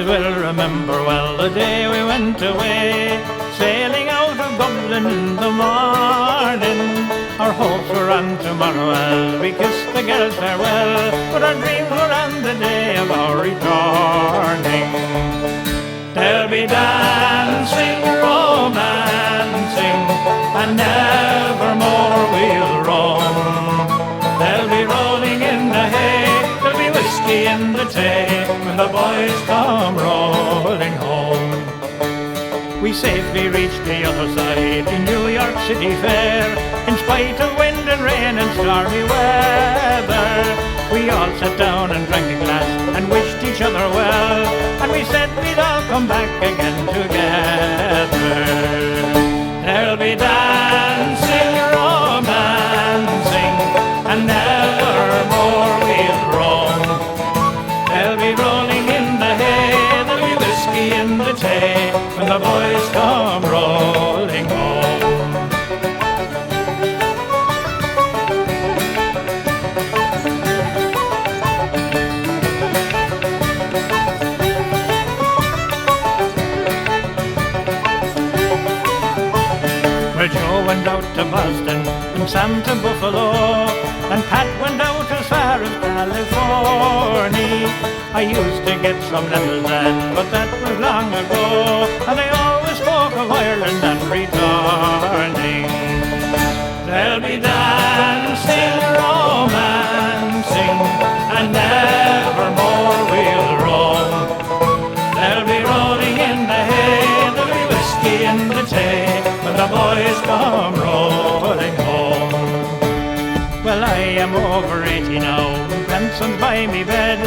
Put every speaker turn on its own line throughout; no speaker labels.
boys will remember well the day we went away, sailing out of Dublin in the morning. Our hopes were on tomorrow as we kissed the girls farewell, but our dreams were on the day of our returning. There'll be dancing, romancing, and nevermore we'll roam. There'll be rolling in the hay, there'll be whiskey in the tay, when the boys come rolling home. We safely reached the other side in New York City Fair, in spite of wind and rain and stormy weather. We all sat down and drank a glass and wished each other well, and we said we'd all come back again together. There'll be dancing, romancing, and nevermore we'll roam. There'll be rolling in the hay, there'll be whiskey in the tay, when the boys come rolling home. Well, Joe went out to Boston, and Sam to Buffalo, and Pat went out as far as California. I used to get some letters then, but that was long ago, and I always spoke of Ireland and returning. There'll be dancing, romancing, and nevermore we'll roam. There'll be rolling in the hay, there'll be whiskey in the tay, when the boys come rolling home. Well, I am over 80 now, Branson's by me bed,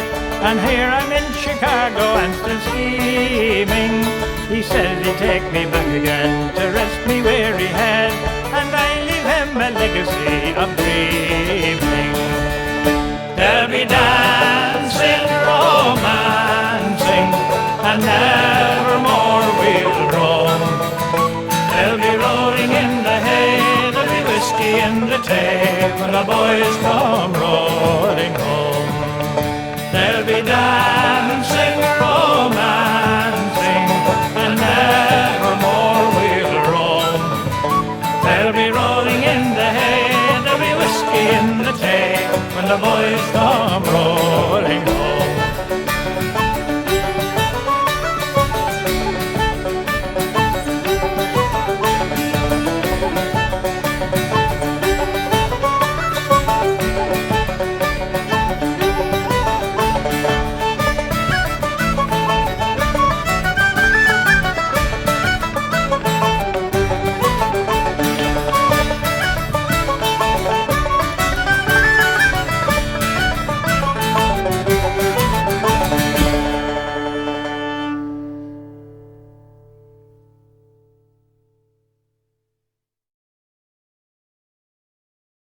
and here I'm in Chicago and still scheming. He says he'd take me back again to rest me weary head, and I leave him a legacy of dreaming. There'll be dancing, romancing, and nevermore we'll roam. There'll be rolling in the hay, there'll be whiskey in the tay, when the boys come rolling home. There'll be dancing, romancing, and nevermore we'll roam. There'll be rolling in the hay, there'll be whiskey in the tay, when the boys come rolling home.